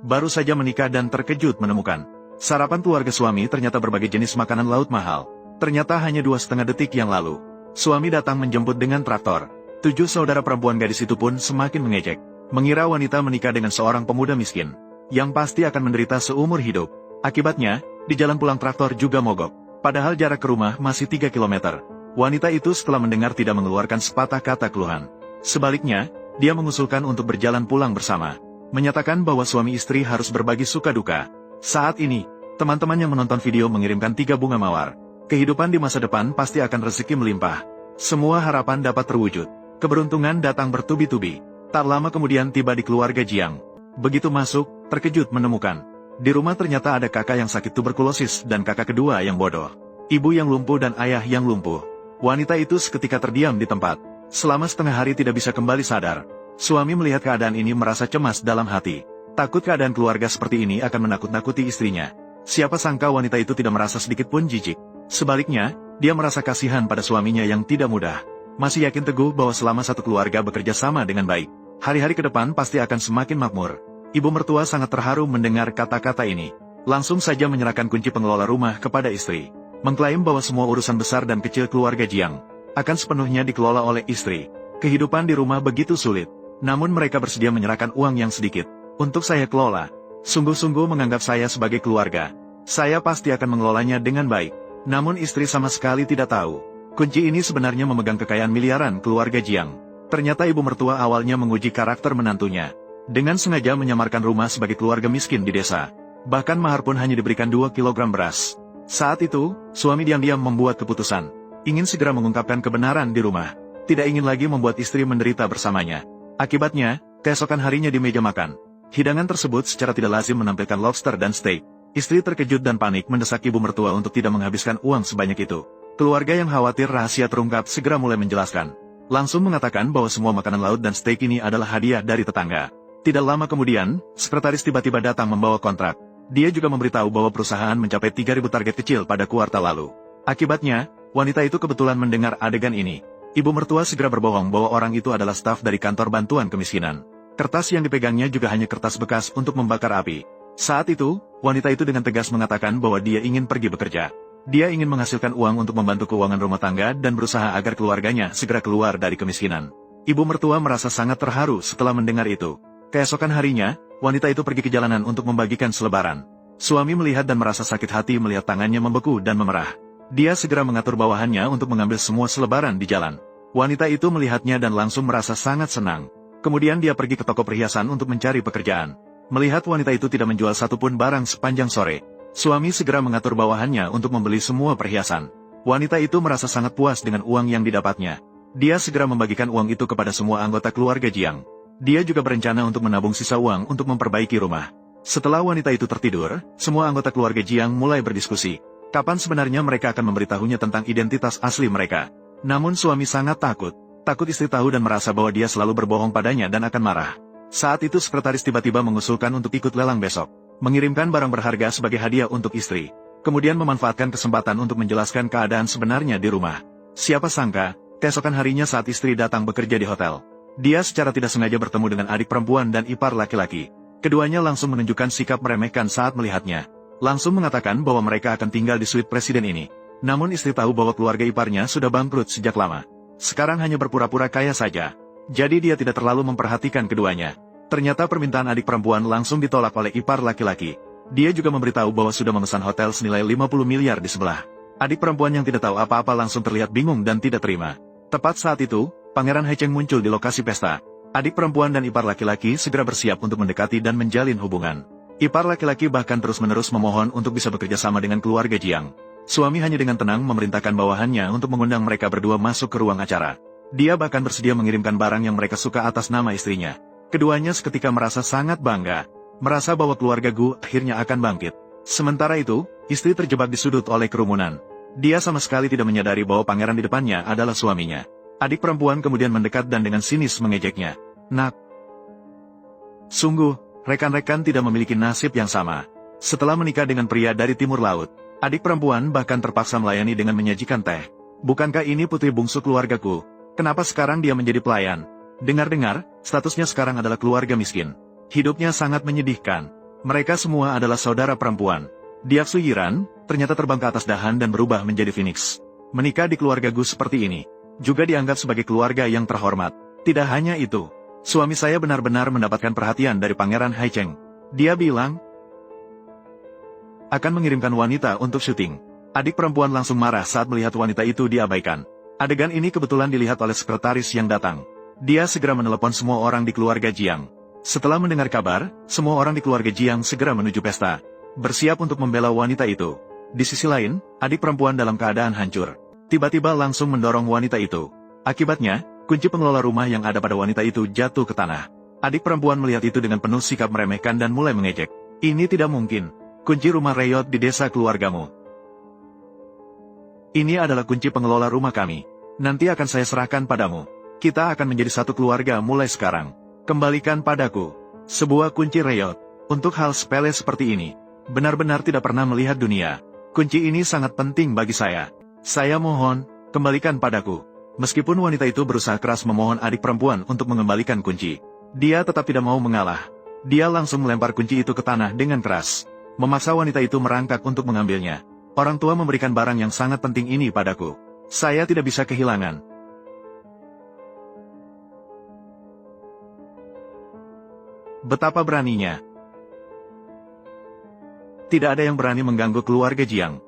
Baru saja menikah dan terkejut menemukan sarapan keluarga suami ternyata berbagai jenis makanan laut mahal. Ternyata hanya 2,5 detik yang lalu, suami datang menjemput dengan traktor. 7 saudara perempuan gadis itu pun semakin mengejek, mengira wanita menikah dengan seorang pemuda miskin, yang pasti akan menderita seumur hidup. Akibatnya, di jalan pulang traktor juga mogok. Padahal jarak ke rumah masih 3 km. Wanita itu setelah mendengar tidak mengeluarkan sepatah kata keluhan. Sebaliknya, dia mengusulkan untuk berjalan pulang bersama, menyatakan bahwa suami istri harus berbagi suka duka. Saat ini, teman-teman yang menonton video mengirimkan 3 bunga mawar. Kehidupan di masa depan pasti akan rezeki melimpah. Semua harapan dapat terwujud. Keberuntungan datang bertubi-tubi. Tak lama kemudian tiba di keluarga Jiang. Begitu masuk, terkejut menemukan di rumah ternyata ada kakak yang sakit tuberkulosis dan kakak kedua yang bodoh, ibu yang lumpuh dan ayah yang lumpuh. Wanita itu seketika terdiam di tempat. Selama setengah hari tidak bisa kembali sadar. Suami melihat keadaan ini merasa cemas dalam hati. Takut keadaan keluarga seperti ini akan menakut-nakuti istrinya. Siapa sangka wanita itu tidak merasa sedikit pun jijik. Sebaliknya, dia merasa kasihan pada suaminya yang tidak mudah. Masih yakin teguh bahwa selama satu keluarga bekerja sama dengan baik, hari-hari ke depan pasti akan semakin makmur. Ibu mertua sangat terharu mendengar kata-kata ini. Langsung saja menyerahkan kunci pengelola rumah kepada istri. Mengklaim bahwa semua urusan besar dan kecil keluarga Jiang akan sepenuhnya dikelola oleh istri. Kehidupan di rumah begitu sulit, namun mereka bersedia menyerahkan uang yang sedikit untuk saya kelola. Sungguh-sungguh menganggap saya sebagai keluarga. Saya pasti akan mengelolanya dengan baik. Namun istri sama sekali tidak tahu, kunci ini sebenarnya memegang kekayaan miliaran keluarga Jiang. Ternyata ibu mertua awalnya menguji karakter menantunya, dengan sengaja menyamarkan rumah sebagai keluarga miskin di desa. Bahkan mahar pun hanya diberikan 2 kilogram beras. Saat itu, suami diam-diam membuat keputusan, ingin segera mengungkapkan kebenaran di rumah. Tidak ingin lagi membuat istri menderita bersamanya. Akibatnya, keesokan harinya di meja makan, hidangan tersebut secara tidak lazim menampilkan lobster dan steak. Istri terkejut dan panik mendesak ibu mertua untuk tidak menghabiskan uang sebanyak itu. Keluarga yang khawatir rahasia terungkap segera mulai menjelaskan. Langsung mengatakan bahwa semua makanan laut dan steak ini adalah hadiah dari tetangga. Tidak lama kemudian, sekretaris tiba-tiba datang membawa kontrak. Dia juga memberitahu bahwa perusahaan mencapai 3.000 target kecil pada kuartal lalu. Akibatnya, wanita itu kebetulan mendengar adegan ini. Ibu mertua segera berbohong bahwa orang itu adalah staf dari kantor bantuan kemiskinan. Kertas yang dipegangnya juga hanya kertas bekas untuk membakar api. Saat itu, wanita itu dengan tegas mengatakan bahwa dia ingin pergi bekerja. Dia ingin menghasilkan uang untuk membantu keuangan rumah tangga dan berusaha agar keluarganya segera keluar dari kemiskinan. Ibu mertua merasa sangat terharu setelah mendengar itu. Keesokan harinya, wanita itu pergi ke jalanan untuk membagikan selebaran. Suami melihat dan merasa sakit hati melihat tangannya membeku dan memerah. Dia segera mengatur bawahannya untuk mengambil semua selebaran di jalan. Wanita itu melihatnya dan langsung merasa sangat senang. Kemudian dia pergi ke toko perhiasan untuk mencari pekerjaan. Melihat wanita itu tidak menjual satupun barang sepanjang sore, suami segera mengatur bawahannya untuk membeli semua perhiasan. Wanita itu merasa sangat puas dengan uang yang didapatnya. Dia segera membagikan uang itu kepada semua anggota keluarga Jiang. Dia juga berencana untuk menabung sisa uang untuk memperbaiki rumah. Setelah wanita itu tertidur, semua anggota keluarga Jiang mulai berdiskusi. Kapan sebenarnya mereka akan memberitahunya tentang identitas asli mereka. Namun suami sangat takut. Takut istri tahu dan merasa bahwa dia selalu berbohong padanya dan akan marah. Saat itu sekretaris tiba-tiba mengusulkan untuk ikut lelang besok. Mengirimkan barang berharga sebagai hadiah untuk istri. Kemudian memanfaatkan kesempatan untuk menjelaskan keadaan sebenarnya di rumah. Siapa sangka, keesokan harinya saat istri datang bekerja di hotel, dia secara tidak sengaja bertemu dengan adik perempuan dan ipar laki-laki. Keduanya langsung menunjukkan sikap meremehkan saat melihatnya. Langsung mengatakan bahwa mereka akan tinggal di suite presiden ini. Namun istri tahu bahwa keluarga iparnya sudah bangkrut sejak lama. Sekarang hanya berpura-pura kaya saja. Jadi dia tidak terlalu memperhatikan keduanya. Ternyata permintaan adik perempuan langsung ditolak oleh ipar laki-laki. Dia juga memberitahu bahwa sudah memesan hotel senilai 50 miliar di sebelah. Adik perempuan yang tidak tahu apa-apa langsung terlihat bingung dan tidak terima. Tepat saat itu, Pangeran Hecheng muncul di lokasi pesta. Adik perempuan dan ipar laki-laki segera bersiap untuk mendekati dan menjalin hubungan. Ipar laki-laki bahkan terus-menerus memohon untuk bisa bekerja sama dengan keluarga Jiang. Suami hanya dengan tenang memerintahkan bawahannya untuk mengundang mereka berdua masuk ke ruang acara. Dia bahkan bersedia mengirimkan barang yang mereka suka atas nama istrinya. Keduanya seketika merasa sangat bangga. Merasa bahwa keluarga Gu akhirnya akan bangkit. Sementara itu, istri terjebak di sudut oleh kerumunan. Dia sama sekali tidak menyadari bahwa pangeran di depannya adalah suaminya. Adik perempuan kemudian mendekat dan dengan sinis mengejeknya. Nak. Sungguh, rekan-rekan tidak memiliki nasib yang sama. Setelah menikah dengan pria dari timur laut, adik perempuan bahkan terpaksa melayani dengan menyajikan teh. Bukankah ini putri bungsu keluargaku? Kenapa sekarang dia menjadi pelayan? Dengar-dengar, statusnya sekarang adalah keluarga miskin. Hidupnya sangat menyedihkan. Mereka semua adalah saudara perempuan. Diaksu Yiran, ternyata terbang ke atas dahan dan berubah menjadi Phoenix. Menikah di keluarga Gu seperti ini, juga dianggap sebagai keluarga yang terhormat. Tidak hanya itu, suami saya benar-benar mendapatkan perhatian dari Pangeran Haicheng. Dia bilang akan mengirimkan wanita untuk syuting. Adik perempuan langsung marah saat melihat wanita itu diabaikan. Adegan ini kebetulan dilihat oleh sekretaris yang datang. Dia segera menelepon semua orang di keluarga Jiang. Setelah mendengar kabar, semua orang di keluarga Jiang segera menuju pesta, bersiap untuk membela wanita itu. Di sisi lain, adik perempuan dalam keadaan hancur. Tiba-tiba langsung mendorong wanita itu. Akibatnya, kunci pengelola rumah yang ada pada wanita itu jatuh ke tanah. Adik perempuan melihat itu dengan penuh sikap meremehkan dan mulai mengejek. Ini tidak mungkin. Kunci rumah Reyot di desa keluargamu. Ini adalah kunci pengelola rumah kami. Nanti akan saya serahkan padamu. Kita akan menjadi satu keluarga mulai sekarang. Kembalikan padaku sebuah kunci Reyot. Untuk hal sepele seperti ini, benar-benar tidak pernah melihat dunia. Kunci ini sangat penting bagi saya. Saya mohon, kembalikan padaku. Meskipun wanita itu berusaha keras memohon adik perempuan untuk mengembalikan kunci, dia tetap tidak mau mengalah. Dia langsung melempar kunci itu ke tanah dengan keras, memaksa wanita itu merangkak untuk mengambilnya. Orang tua memberikan barang yang sangat penting ini padaku. Saya tidak bisa kehilangan. Betapa beraninya. Tidak ada yang berani mengganggu keluarga Jiang.